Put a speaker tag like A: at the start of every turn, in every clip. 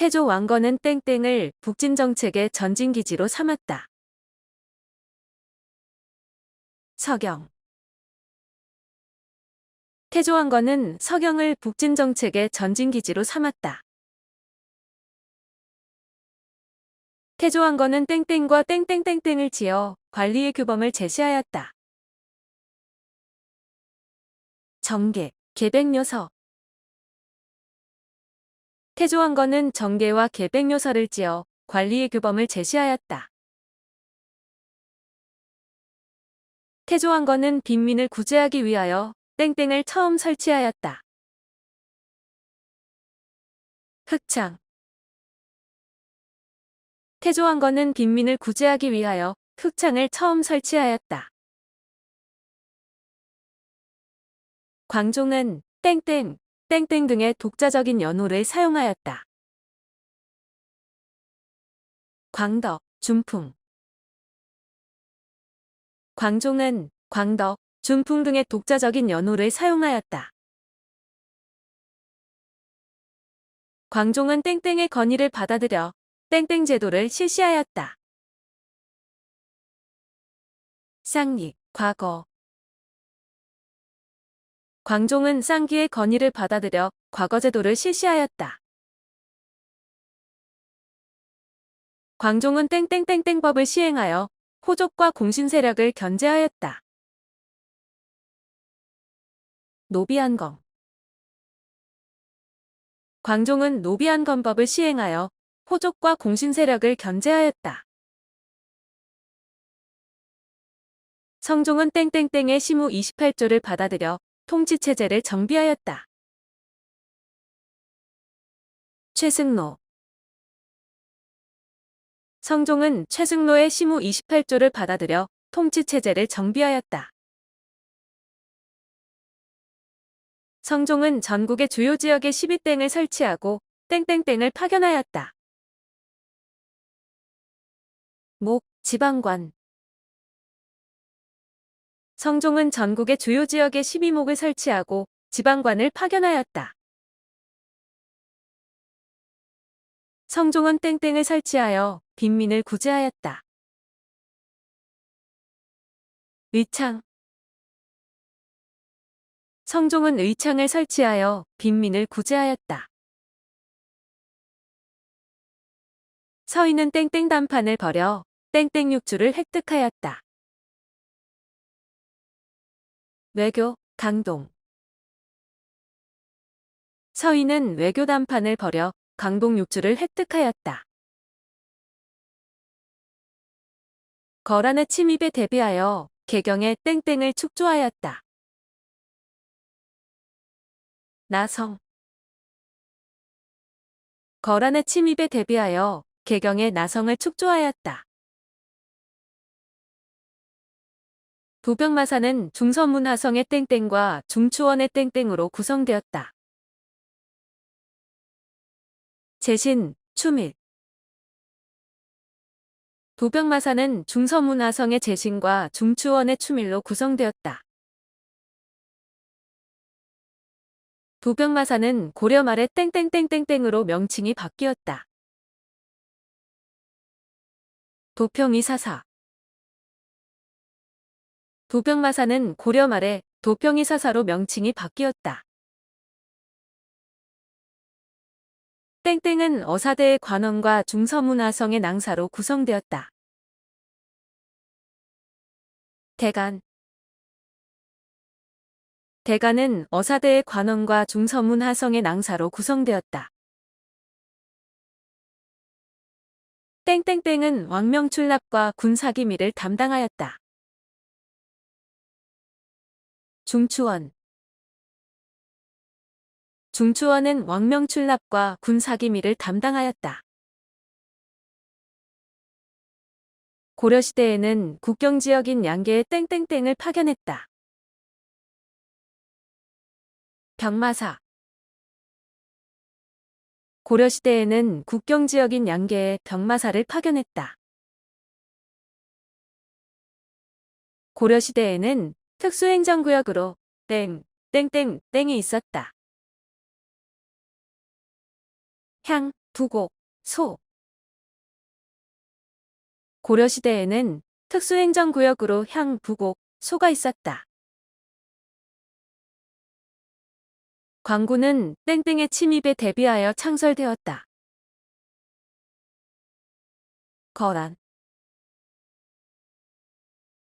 A: 태조 왕건은 땡땡을 북진 정책의 전진기지로 삼았다. 서경. 태조 왕건은 서경을 북진 정책의 전진기지로 삼았다. 태조 왕건은 땡땡과 땡땡땡땡을 지어 관리의 규범을 제시하였다. 정계, 계백요서. 태조 왕건은 정계와 계백요서를 지어 관리의 규범을 제시하였다. 태조 왕건은 빈민을 구제하기 위하여 땡땡을 처음 설치하였다. 흑창. 태조 왕건은 빈민을 구제하기 위하여 흑창을 처음 설치하였다. 광종은 땡땡, 땡땡 등의 독자적인 연호를 사용하였다. 광덕, 준풍. 광종은 광덕, 준풍 등의 독자적인 연호를 사용하였다. 광종은 땡땡의 건의를 받아들여 땡땡 제도를 실시하였다. 쌍리, 과거. 광종은 쌍기의 건의를 받아들여 과거제도를 실시하였다. 광종은 땡땡땡땡법을 시행하여 호족과 공신세력을 견제하였다. 노비안검. 광종은 노비안검법을 시행하여 호족과 공신세력을 견제하였다. 성종은 땡땡땡의 시무 28조를 받아들여 통치체제를 정비하였다. 최승로. 성종은 최승로의 시무 28조를 받아들여 통치체제를 정비하였다. 성종은 전국의 주요 지역에 12땡을 설치하고 땡땡땡을 파견하였다. 목, 지방관. 성종은 전국의 주요 지역에 12목을 설치하고 지방관을 파견하였다. 성종은 땡땡을 설치하여 빈민을 구제하였다. 의창. 성종은 의창을 설치하여 빈민을 구제하였다. 서인은 땡땡 단판을 벌여 땡땡 육주를 획득하였다. 외교, 강동. 서인은 외교 단판을 벌여 강동 육주를 획득하였다. 거란의 침입에 대비하여 개경의 땡땡을 축조하였다. 나성. 거란의 침입에 대비하여 개경의 나성을 축조하였다. 도병마사는 중서문하성의 땡땡과 중추원의 땡땡으로 구성되었다. 제신, 추밀. 도병마사는 중서문하성의 제신과 중추원의 추밀로 구성되었다. 도병마사는 고려 말에 땡땡땡땡땡으로 명칭이 바뀌었다. 도평이사사. 도병마사는 고려 말에 도평이사사로 명칭이 바뀌었다. 땡땡은 어사대의 관원과 중서문하성의 낭사로 구성되었다. 대간. 대간은 어사대의 관원과 중서문하성의 낭사로 구성되었다. 땡땡땡은 왕명출납과 군사기밀을 담당하였다. 중추원. 중추원은 왕명출납과 군사기밀을 담당하였다. 고려시대에는 국경지역인 양계에 땡땡땡을 파견했다. 병마사. 고려시대에는 국경지역인 양계에 병마사를 파견했다. 고려시대에는 특수행정구역으로 땡땡땡이 있었다. 향. 부곡, 소. 고려시대에는 특수행정구역으로 향, 부곡, 소가 있었다. 광구는 땡땡의 침입에 대비하여 창설되었다. 거란.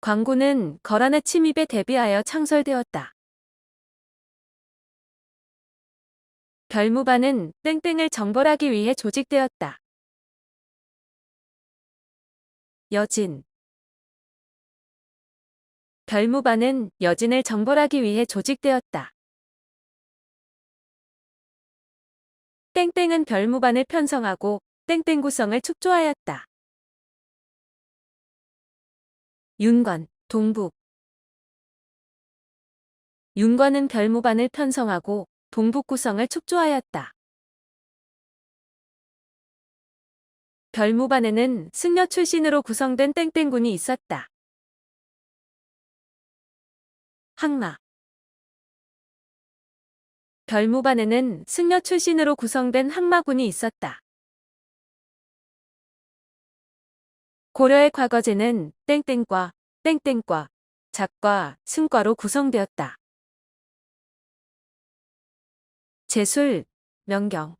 A: 광구는 거란의 침입에 대비하여 창설되었다. 별무반은 땡땡을 정벌하기 위해 조직되었다. 여진. 별무반은 여진을 정벌하기 위해 조직되었다. 땡땡은 별무반을 편성하고 땡땡구성을 축조하였다. 윤관, 동북. 윤관은 별무반을 편성하고 동북구성을 축조하였다. 별무반에는 승려 출신으로 구성된 땡땡군이 있었다. 항마. 별무반에는 승려 출신으로 구성된 항마군이 있었다. 고려의 과거제는 땡땡과, 땡땡과, 작과, 승과로 구성되었다. 제술, 명경.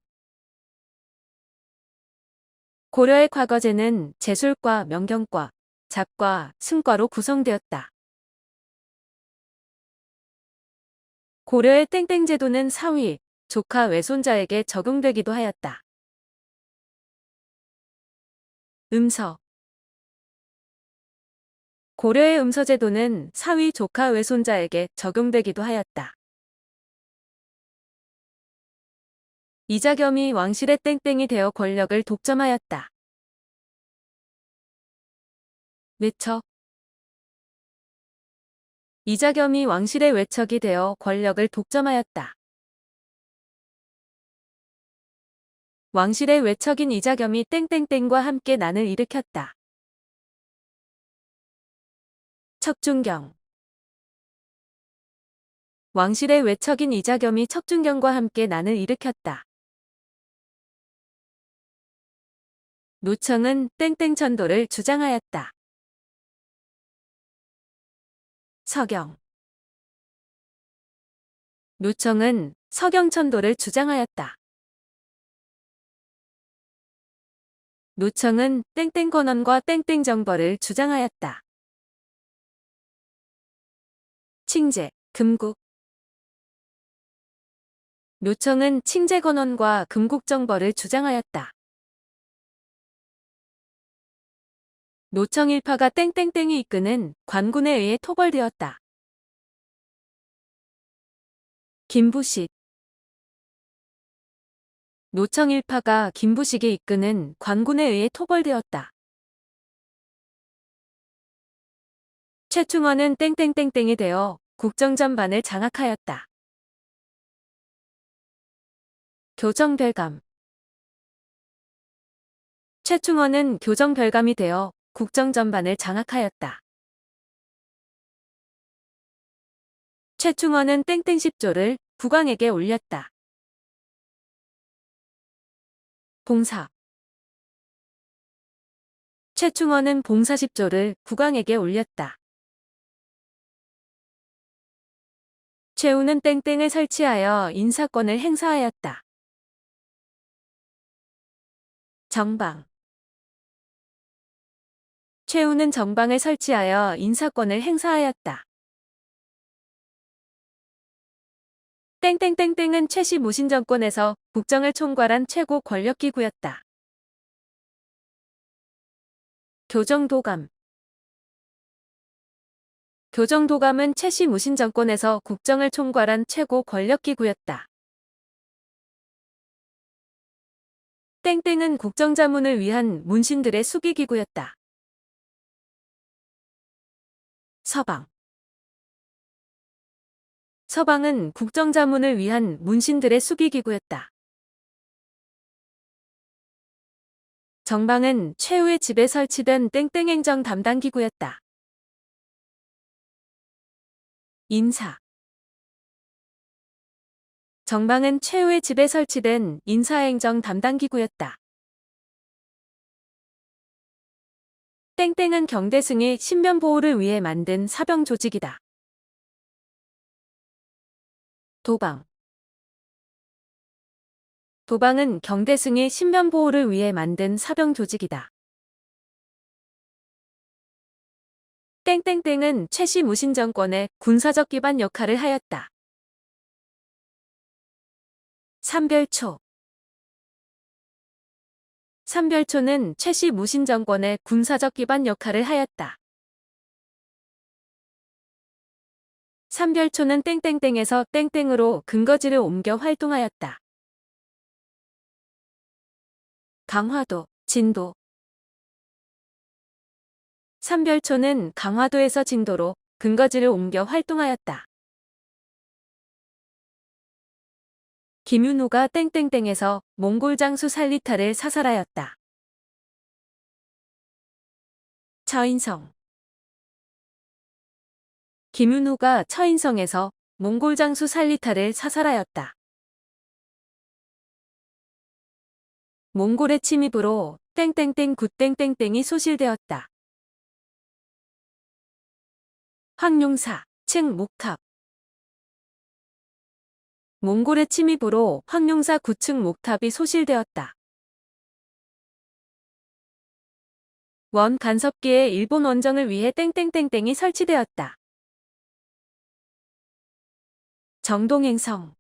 A: 고려의 과거제는 제술과 명경과, 작과, 승과로 구성되었다. 고려의 땡땡제도는 사위, 조카 외손자에게 적용되기도 하였다. 음서. 고려의 음서제도는 사위, 조카 외손자에게 적용되기도 하였다. 이자겸이 왕실의 땡땡이 되어 권력을 독점하였다. 외척. 이자겸이 왕실의 외척이 되어 권력을 독점하였다. 왕실의 외척인 이자겸이 땡땡땡과 함께 난을 일으켰다. 척준경. 왕실의 외척인 이자겸이 척준경과 함께 난을 일으켰다. 노청은 땡땡천도를 주장하였다. 서경. 노청은 서경천도를 주장하였다. 노청은 땡땡권원과 땡땡정벌을 주장하였다. 칭제, 금국. 노청은 칭제권원과 금국정벌을 주장하였다. 노청일파가 땡땡땡이 이끄는 관군에 의해 토벌되었다. 김부식. 노청일파가 김부식이 이끄는 관군에 의해 토벌되었다. 최충원은 땡땡땡땡이 되어 국정전반을 장악하였다. 교정별감. 최충원은 교정별감이 되어 국정전반을 장악하였다. 최충원은 땡땡십조를 국왕에게 올렸다. 봉사. 최충원은 봉사십조를 국왕에게 올렸다. 최우는 땡땡을 설치하여 인사권을 행사하였다. 정방. 최우는 정방을 설치하여 인사권을 행사하였다. 땡땡땡땡은 최씨 무신 정권에서 국정을 총괄한 최고 권력기구였다. 교정도감. 교정도감은 최씨 무신 정권에서 국정을 총괄한 최고 권력기구였다. 땡땡은 국정자문을 위한 문신들의 수기기구였다. 서방. 서방은 국정자문을 위한 문신들의 수기기구였다. 정방은 최후의 집에 설치된 땡땡행정 담당기구였다. 인사. 정방은 최후의 집에 설치된 인사행정 담당기구였다. 땡땡은 경대승의 신변 보호를 위해 만든 사병 조직이다. 도방. 도방은 경대승의 신변 보호를 위해 만든 사병 조직이다. 땡땡땡은 최씨 무신 정권의 군사적 기반 역할을 하였다. 삼별초. 삼별초는 최씨 무신 정권의 군사적 기반 역할을 하였다. 삼별초는 땡땡땡에서 땡땡으로 근거지를 옮겨 활동하였다. 강화도, 진도. 삼별초는 강화도에서 진도로 근거지를 옮겨 활동하였다. 김윤호가 땡땡땡에서 몽골 장수 살리타를 사살하였다. 처인성. 김윤호가 처인성에서 몽골 장수 살리타를 사살하였다. 몽골의 침입으로 땡땡땡 굿땡땡땡이 소실되었다. 황룡사, 층 목탑. 몽골의 침입으로 황룡사 9층 목탑이 소실되었다. 원 간섭기에 일본 원정을 위해 땡땡땡땡이 설치되었다. 정동행성.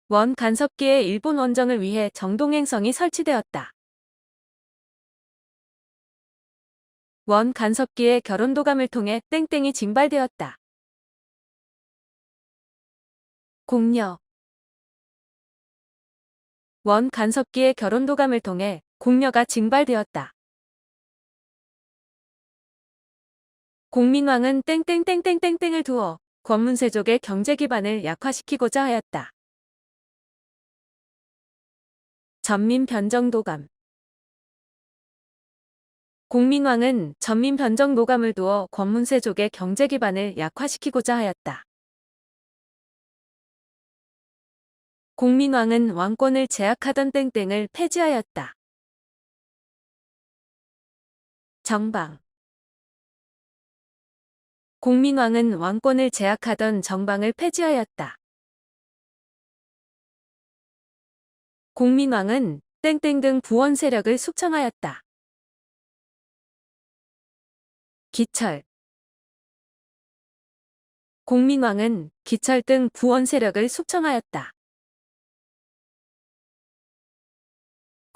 A: 원 간섭기에 일본 원정을 위해 정동행성이 설치되었다. 원 간섭기에 결혼도감을 통해 땡땡이 징발되었다. 공녀. 원 간섭기에 결혼도감을 통해 공녀가 징발되었다. 공민왕은 땡땡땡땡땡땡을 두어 권문세족의 경제 기반을 약화시키고자 하였다. 전민변정도감. 공민왕은 전민변정도감을 두어 권문세족의 경제 기반을 약화시키고자 하였다. 공민왕은 왕권을 제약하던 땡땡을 폐지하였다. 정방. 공민왕은 왕권을 제약하던 정방을 폐지하였다. 공민왕은 땡땡 등 부원 세력을 숙청하였다. 기철. 공민왕은 기철 등 부원 세력을 숙청하였다.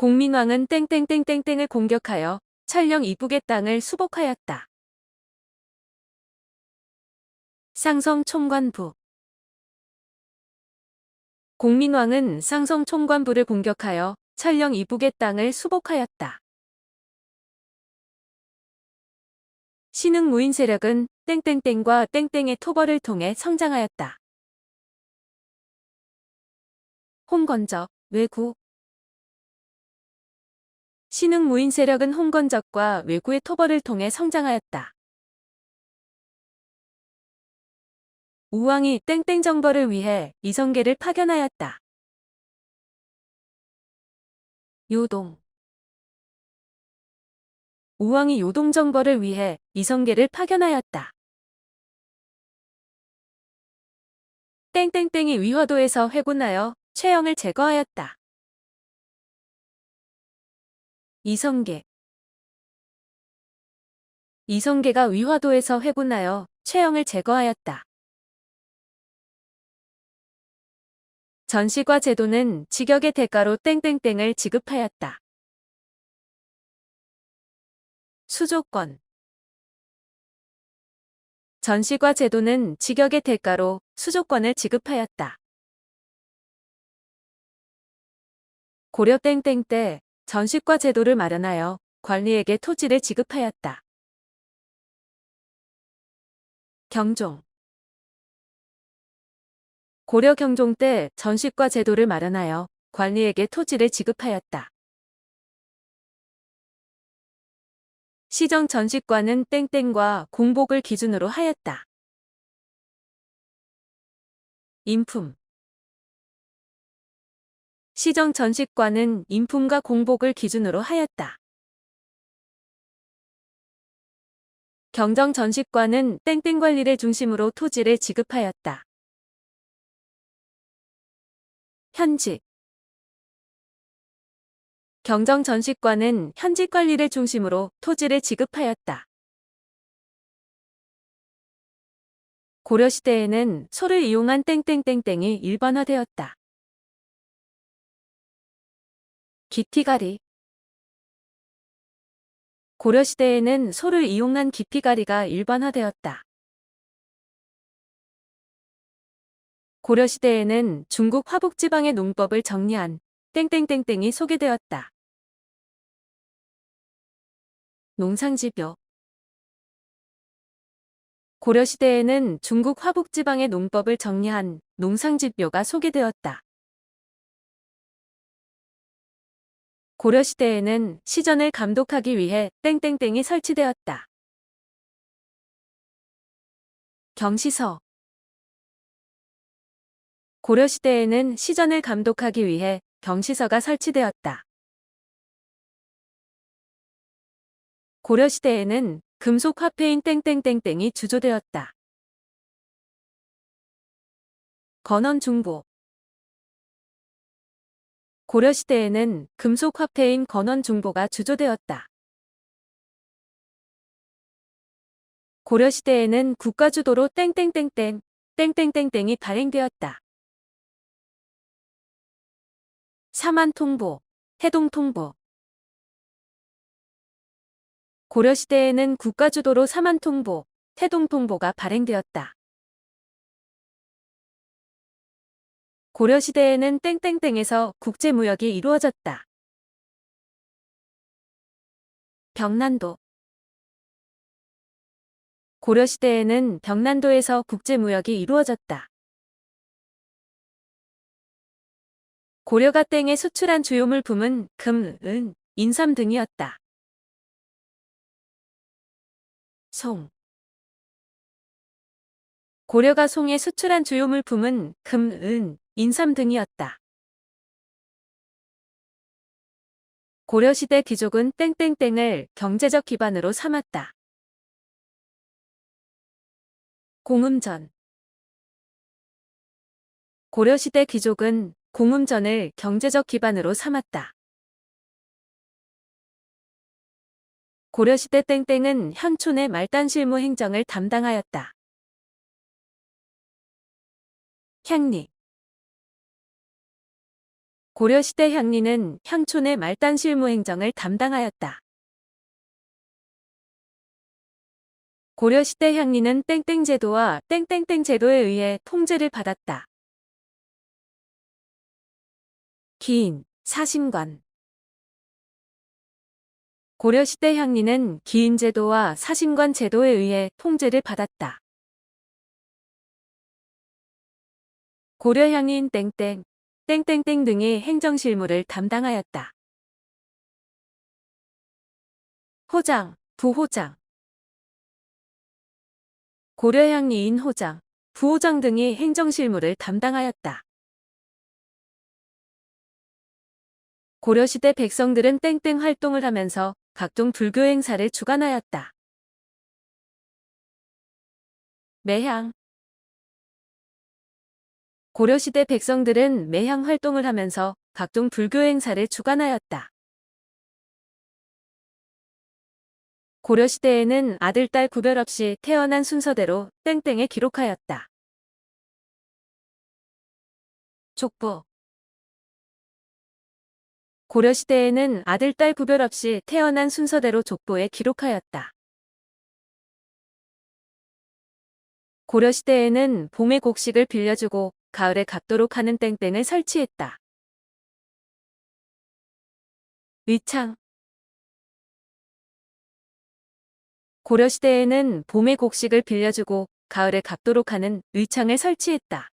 A: 공민왕은 땡땡땡땡땡을 공격하여 찰령 이북의 땅을 수복하였다. 쌍성 총관부. 공민왕은 쌍성 총관부를 공격하여 찰령 이북의 땅을 수복하였다. 신흥 무인 세력은 땡땡땡과 땡땡의 토벌을 통해 성장하였다. 홍건적, 외구. 신흥 무인 세력은 홍건적과 외구의 토벌을 통해 성장하였다. 우왕이 땡땡 정벌을 위해 이성계를 파견하였다. 요동. 우왕이 요동 정벌을 위해 이성계를 파견하였다. 땡땡땡이 위화도에서 회군하여 최영을 제거하였다. 이성계. 이성계가 위화도에서 회군하여 최영을 제거하였다. 전시과 제도는 직역의 대가로 땡땡땡을 지급하였다. 수조권. 전시과 제도는 직역의 대가로 수조권을 지급하였다. 고려 땡땡 때 전시과 제도를 마련하여 관리에게 토지를 지급하였다. 경종. 고려 경종 때 전시과 제도를 마련하여 관리에게 토지를 지급하였다. 시정 전시과는 땡땡과 공복을 기준으로 하였다. 인품. 시정 전시과는 인품과 공복을 기준으로 하였다. 경정전식관은 땡땡 관리를 중심으로 토지를 지급하였다. 현직. 경정전식관은 현직 관리를 중심으로 토지를 지급하였다. 고려시대에는 소를 이용한 땡땡땡땡이 일반화되었다. 기피가리. 고려시대에는 소를 이용한 기피가리가 일반화되었다. 고려시대에는 중국 화북지방의 농법을 정리한 땡땡땡땡이 소개되었다. 농상집요. 고려시대에는 중국 화북지방의 농법을 정리한 농상집묘가 소개되었다. 고려시대에는 시전을 감독하기 위해 땡땡땡이 설치되었다. 경시서. 고려시대에는 시전을 감독하기 위해 경시서가 설치되었다. 고려시대에는 금속 화폐인 땡땡땡땡이 주조되었다. 건원중보. 고려시대에는 금속 화폐인 건원중보가 주조되었다. 고려시대에는 국가주도로 땡땡땡땡, 땡땡땡땡이 발행되었다. 사만통보, 태동통보. 고려시대에는 국가주도로 사만통보, 태동통보가 발행되었다. 고려시대에는 땡땡땡에서 국제무역이 이루어졌다. 벽난도. 고려시대에는 벽난도에서 국제무역이 이루어졌다. 고려가 땡에 수출한 주요 물품은 금, 은, 인삼 등이었다. 송. 고려가 송에 수출한 주요 물품은 금, 은, 인삼 등이었다. 고려시대 귀족은 땡땡땡을 경제적 기반으로 삼았다. 공음전. 고려시대 귀족은 공음전을 경제적 기반으로 삼았다. 고려시대 땡땡은 현촌의 말단실무 행정을 담당하였다. 향리. 고려시대 향리는 현촌의 말단실무 행정을 담당하였다. 고려시대 향리는 땡땡제도와 땡땡땡제도에 의해 통제를 받았다. 기인, 사신관. 고려시대 향리는 기인제도와 사신관 제도에 의해 통제를 받았다. 고려 향리인 땡땡, 땡땡땡 등의 행정실무를 담당하였다. 호장, 부호장. 고려 향리인 호장, 부호장 등의 행정실무를 담당하였다. 고려시대 백성들은 땡땡 활동을 하면서 각종 불교 행사를 주관하였다. 매향. 고려시대 백성들은 매향 활동을 하면서 각종 불교 행사를 주관하였다. 고려시대에는 아들, 딸 구별 없이 태어난 순서대로 땡땡에 기록하였다. 족보. 고려시대에는 아들, 딸 구별 없이 태어난 순서대로 족보에 기록하였다. 고려시대에는 봄에 곡식을 빌려주고 가을에 갚도록 하는 땡땡을 설치했다. 의창. 고려시대에는 봄에 곡식을 빌려주고 가을에 갚도록 하는 의창을 설치했다.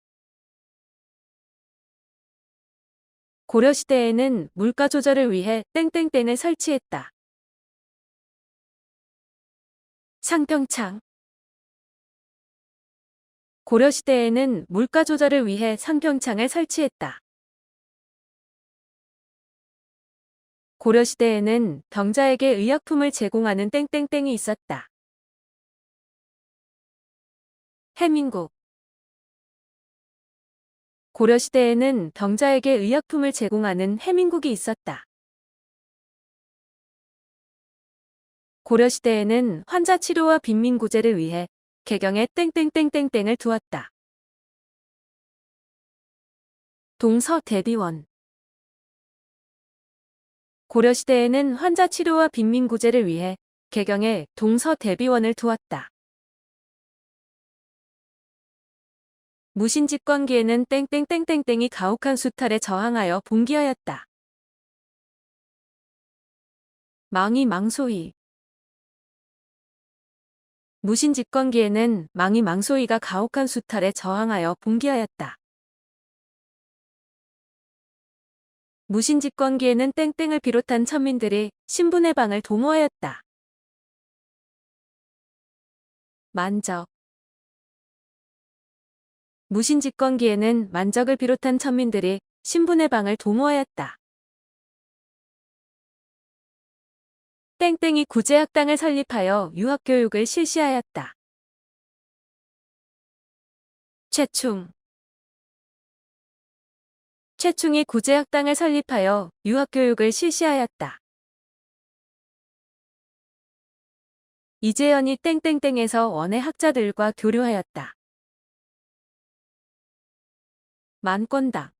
A: 고려시대에는 물가 조절을 위해 땡땡땡을 설치했다. 상평창. 고려시대에는 물가 조절을 위해 상평창을 설치했다. 고려시대에는 병자에게 의약품을 제공하는 땡땡땡이 있었다. 해민국. 고려시대에는 병자에게 의약품을 제공하는 해민국이 있었다. 고려시대에는 환자 치료와 빈민구제를 위해 개경에 땡땡땡땡땡을 두었다. 동서대비원. 고려시대에는 환자 치료와 빈민구제를 위해 개경에 동서대비원을 두었다. 무신집권기에는 땡땡땡땡땡이 가혹한 수탈에 저항하여 봉기하였다. 망이 망소위. 무신집권기에는 망이 망소위가 가혹한 수탈에 저항하여 봉기하였다. 무신집권기에는 땡땡을 비롯한 천민들이 신분의 방을 도모하였다. 만적. 무신집권기에는 만적을 비롯한 천민들이 신분의 방을 도모하였다. 땡땡이 구제학당을 설립하여 유학교육을 실시하였다. 최충. 최충이 구제학당을 설립하여 유학교육을 실시하였다. 이재현이 땡땡땡에서 원의 학자들과 교류하였다. 만권당.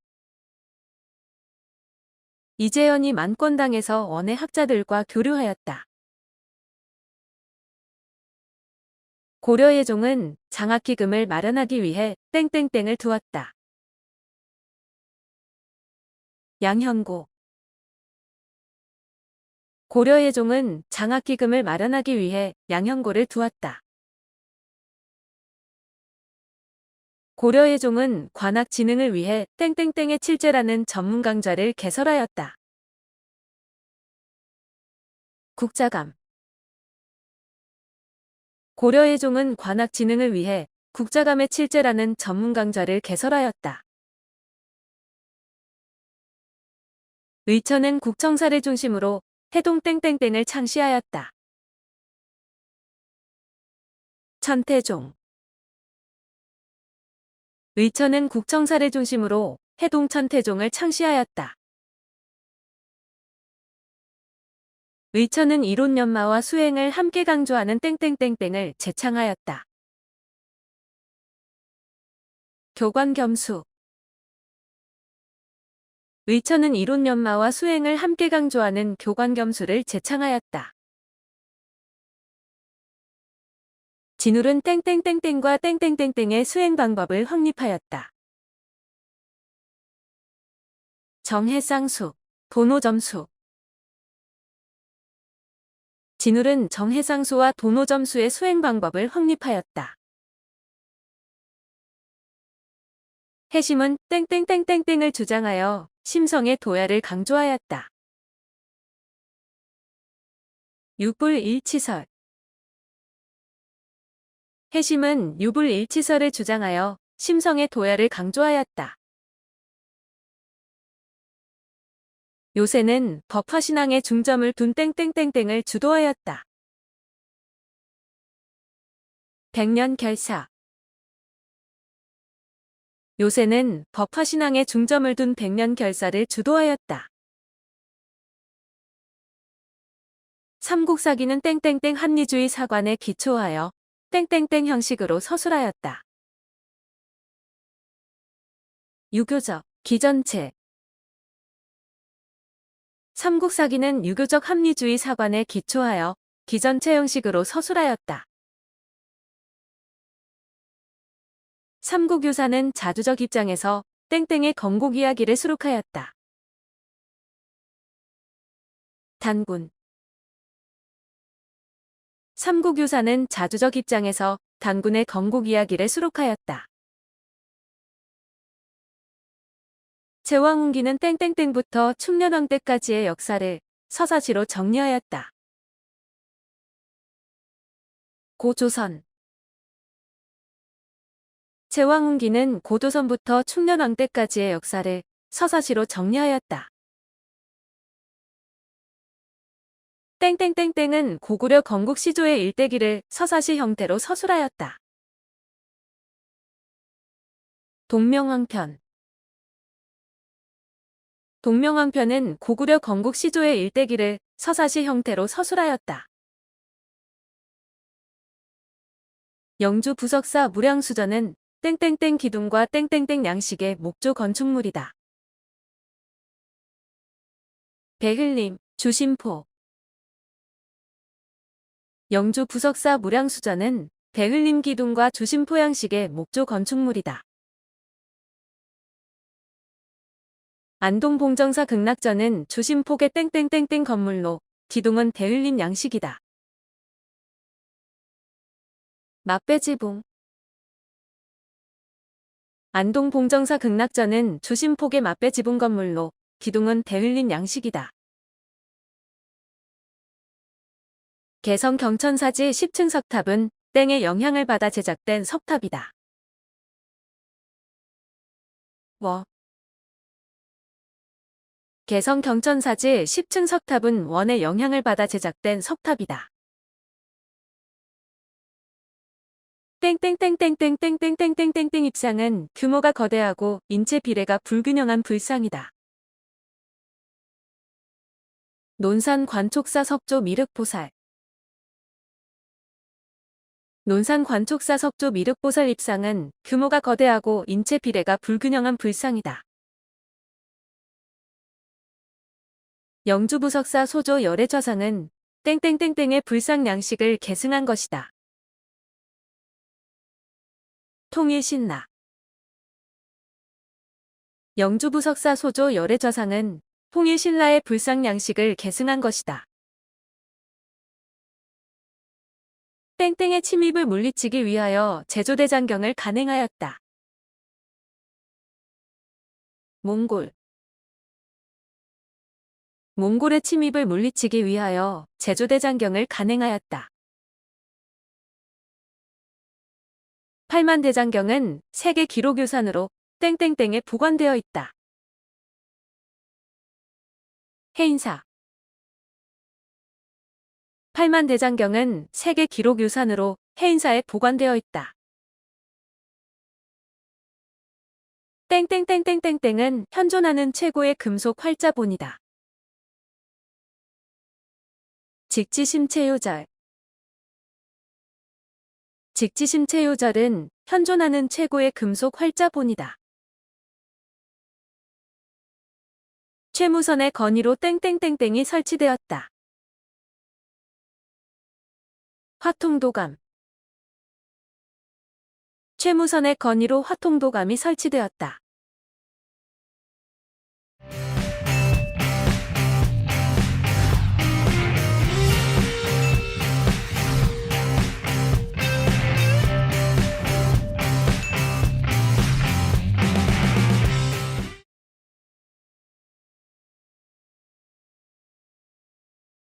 A: 이재현이 만권당에서 원의 학자들과 교류하였다. 고려예종은 장학기금을 마련하기 위해 땡땡땡을 두었다. 양현고. 고려예종은 장학기금을 마련하기 위해 양현고를 두었다. 고려예종은 관학진흥을 위해 땡땡땡의 칠제라는 전문 강좌를 개설하였다. 국자감. 고려예종은 관학진흥을 위해 국자감의 칠제라는 전문 강좌를 개설하였다. 의천은 국청사를 중심으로 해동 땡땡땡을 창시하였다. 천태종. 의천은 국청사를 중심으로 해동 천태종을 창시하였다. 의천은 이론 연마와 수행을 함께 강조하는 땡땡땡땡을 제창하였다. 교관겸수. 의천은 이론 연마와 수행을 함께 강조하는 교관겸수를 제창하였다. 진울은 땡땡땡땡과 땡땡땡땡의 수행 방법을 확립하였다. 정해쌍수, 도노점수. 진울은 정해쌍수와 도노점수의 수행 방법을 확립하였다. 해심은 땡땡땡땡땡을 주장하여 심성의 도야를 강조하였다. 유불일치설. 해심은 유불일치설을 주장하여 심성의 도야를 강조하였다. 요새는 법화신앙에 중점을 둔 땡땡땡땡을 주도하였다. 백년결사. 요새는 법화신앙에 중점을 둔 백년결사를 주도하였다. 삼국사기는 땡땡땡 합리주의 사관에 기초하여 땡땡땡 형식으로 서술하였다. 유교적, 기전체. 삼국사기는 유교적 합리주의 사관에 기초하여 기전체 형식으로 서술하였다. 삼국유사는 자주적 입장에서 땡땡의 건국 이야기를 수록하였다. 단군. 삼국유사는 자주적 입장에서 단군의 건국 이야기를 수록하였다. 제왕운기는 땡땡땡부터 충렬왕 때까지의 역사를 서사시로 정리하였다. 고조선. 제왕운기는 고조선부터 충렬왕 때까지의 역사를 서사시로 정리하였다. 땡땡땡땡은 고구려 건국 시조의 일대기를 서사시 형태로 서술하였다. 동명왕편. 동명왕편은 고구려 건국 시조의 일대기를 서사시 형태로 서술하였다. 영주 부석사 무량수전은 땡땡땡 기둥과 땡땡땡 양식의 목조 건축물이다. 배흘림, 주심포. 영주 부석사 무량수전은 배흘림 기둥과 주심포 양식의 목조 건축물이다. 안동 봉정사 극락전은 주심포의 땡땡땡땡 건물로 기둥은 배흘림 양식이다. 맛배지붕. 안동 봉정사 극락전은 주심포의 맛배지붕 건물로 기둥은 배흘림 양식이다. 개성 경천사지 10층 석탑은 땡의 영향을 받아 제작된 석탑이다. 개성 경천사지 10층 석탑은 원의 영향을 받아 제작된 석탑이다. 땡땡땡땡땡땡땡땡땡땡땡 입상은 규모가 거대하고 인체 비례가 불균형한 불상이다. 논산 관촉사 석조 미륵보살. 논산 관촉사 석조 미륵보살 입상은 규모가 거대하고 인체 비례가 불균형한 불상이다. 영주부석사 소조 열애좌상은 땡땡땡땡의 불상 양식을 계승한 것이다. 통일신라. 영주부석사 소조 열애좌상은 통일신라의 불상 양식을 계승한 것이다. 땡땡의 침입을 물리치기 위하여 제조대장경을 간행하였다. 몽골. 몽골의 침입을 물리치기 위하여 제조대장경을 간행하였다. 팔만대장경은 세계 기록유산으로 땡땡땡에 보관되어 있다. 해인사. 팔만대장경은 세계 기록유산으로 해인사에 보관되어 있다. 땡땡땡땡땡땡은 현존하는 최고의 금속 활자본이다. 직지심체요절. 직지심체요절은 현존하는 최고의 금속 활자본이다. 최무선의 건의로 땡땡땡땡이 설치되었다. 화통도감. 최무선의 건의로 화통도감이 설치되었다.